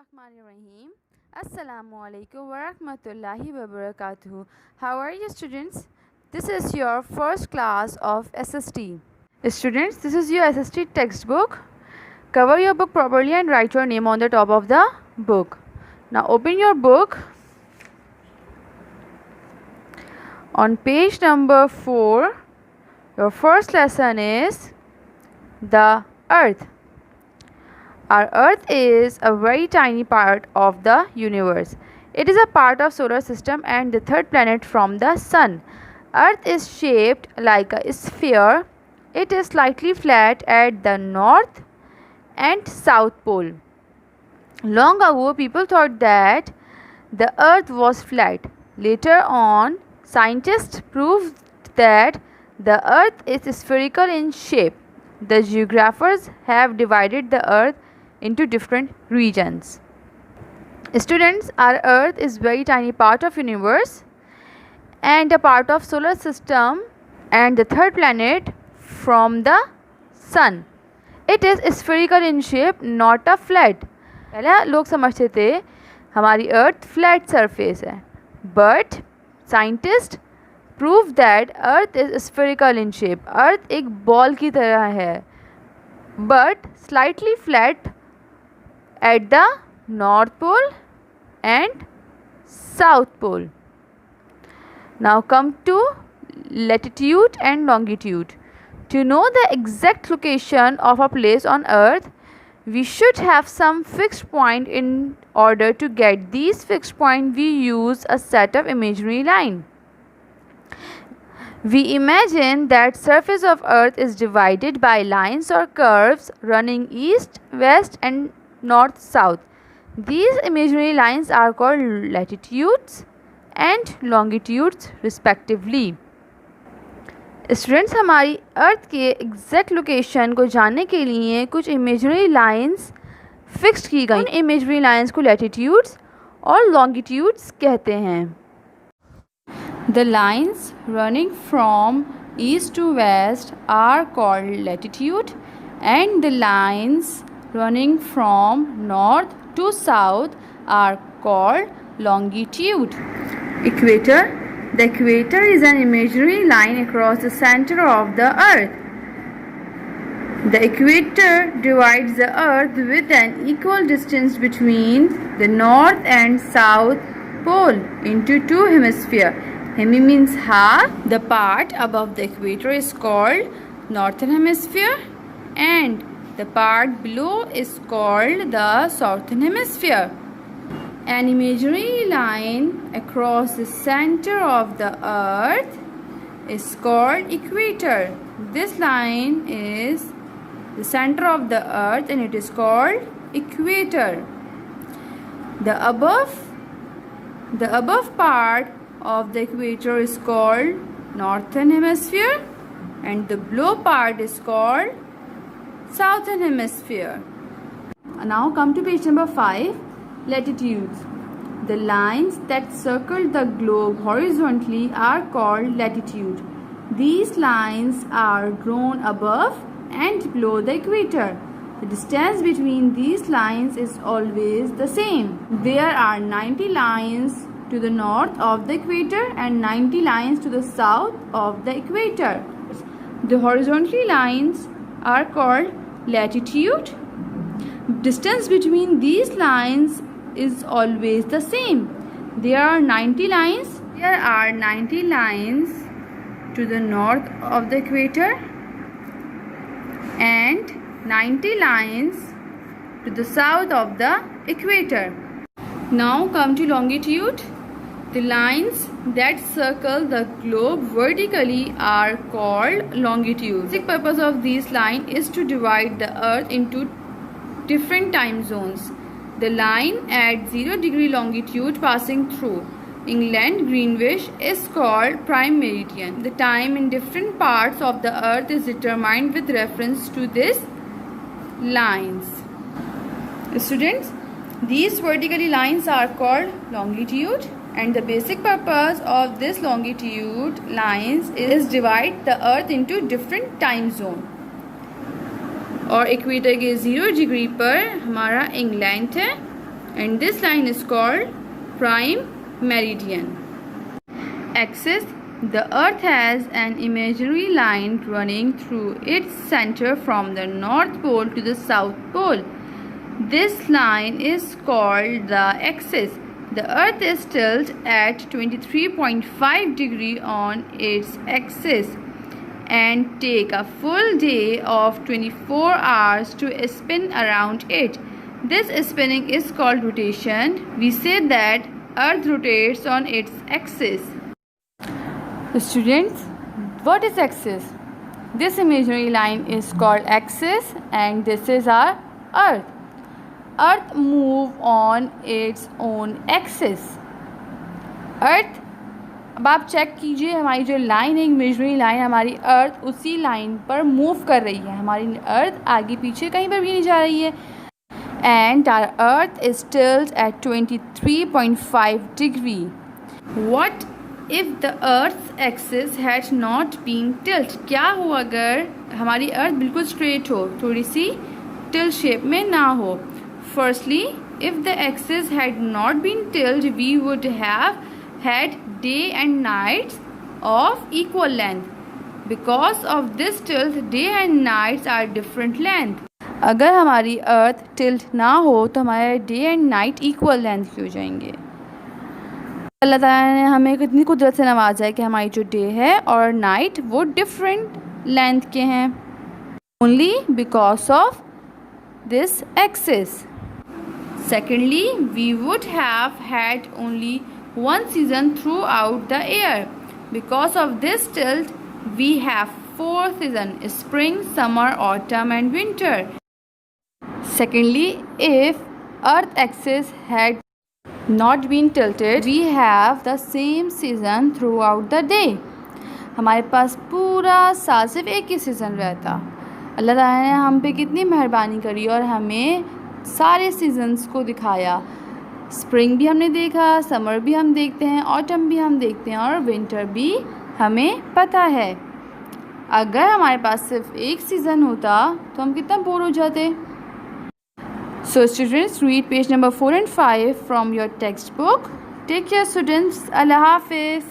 Bismillahirrahmanirrahim. Assalamu alaikum wa rahmatullahi wa barakatuh. How are you, students? This is your first class of S.s.t. Students, this is your S.s.t textbook. Cover your book properly and write your name on the top of the book. Now open your book. On page number 4, your first lesson is the Earth. Our Earth is a very tiny part of the universe. It is a part of solar system and the third planet from the sun. Earth is shaped like a sphere. It is slightly flat at the north and south pole. Long ago, people thought that the Earth was flat. Later on, scientists proved that the Earth is spherical in shape. The geographers have divided the Earth into different regions. Students, our Earth is very tiny part of universe and a part of solar system and the third planet from the sun. It is spherical in shape, not a flat. पहले लोग समझते थे हमारी earth flat surface है, but scientist prove that earth is spherical in shape. Earth एक ball की तरह है, but slightly flat at the North Pole and South Pole. Now come to latitude and longitude. To know the exact location of a place on Earth, we should have some fixed point. In order to get these fixed points, we use a set of imaginary lines. We imagine that surface of Earth is divided by lines or curves running east, west and north south. These imaginary lines are called latitudes and longitudes respectively. Students, हमारी अर्थ के exact location को जानने के लिए कुछ imaginary lines fixed की गई. उन इमेजनरी लाइंस को लैटिट्यूड्स और लॉन्गिट्यूड्स कहते हैं. The lines running from east to west are called latitude and the lines running from north to south are called longitude. Equator. The equator is an imaginary line across the center of the earth. The equator divides the earth with an equal distance between the north and south pole into two hemispheres. Hemi means half. The part above the equator is called northern hemisphere and the part below is called the southern hemisphere. An imaginary line across the center of the earth is called equator. This line is the center of the earth and it is called equator. The above part of the equator is called northern hemisphere and the below part is called southern hemisphere. Now come to page number 5, latitudes. The lines that circle the globe horizontally are called latitude. These lines are drawn above and below the equator. The distance between these lines is always the same. There are 90 lines to the north of the equator and 90 lines to the south of the equator. The horizontal lines are called latitude. Distance between these lines is always the same. There are 90 lines. There are 90 lines to the north of the equator and 90 lines to the south of the equator. Now come to longitude. The lines that circle the globe vertically are called longitude. The purpose of this line is to divide the earth into different time zones. The line at 0 degree longitude passing through England, Greenwich, is called prime meridian. The time in different parts of the earth is determined with reference to these lines. Students, these vertically lines are called longitude. And the basic purpose of this longitude lines is divide the earth into different time zone. और equator के 0 degree पर हमारा England है and this line is called prime meridian. Axis: the Earth has an imaginary line running through its center from the North Pole to the South Pole. This line is called the axis. The Earth is tilted at 23.5 degree on its axis and take a full day of 24 hours to spin around it. This spinning is called rotation. We say that Earth rotates on its axis. Students, what is axis? This imaginary line is called axis and this is our Earth. Earth move on its own axis. Earth, अब आप check कीजिए हमारी जो line है imaginary line, हमारी अर्थ उसी line पर move कर रही है. हमारी अर्थ आगे पीछे कहीं पर भी नहीं जा रही है. And our earth is tilted at 23.5 degree. What if the earth's axis had not been tilted? क्या हो अगर हमारी अर्थ बिल्कुल स्ट्रेट हो, थोड़ी सी tilt शेप में ना हो. Firstly, if the axis had not been tilted, we would have had day and nights of equal length. Because of this tilt, day and nights are different length. अगर हमारी अर्थ tilt ना हो तो हमारे day and night equal length के हो जाएंगे. अल्लाह ताला ने हमें कितनी कुदरत से नवाजा है कि हमारी जो डे है और नाइट वो डिफरेंट लेंथ के हैं. Only because of this axis. Secondly, we would have had only one season throughout the year. Because of this tilt, we have 4 seasons: spring, summer, autumn and winter. Secondly, if Earth axis had not been tilted, we have the same season throughout the day. हमारे पास पूरा साल सिर्फ एक ही season रहता. अल्लाह ताला ने हम पे कितनी मेहरबानी करी और हमें सारे सीजन्स को दिखाया. स्प्रिंग भी हमने देखा, समर भी हम देखते हैं, ऑटम भी हम देखते हैं और विंटर भी हमें पता है. अगर हमारे पास सिर्फ एक सीज़न होता तो हम कितना बोर हो जाते. So students, read page number 4 and 5 from your text book. Take care students. अल्लाह हाफिज़.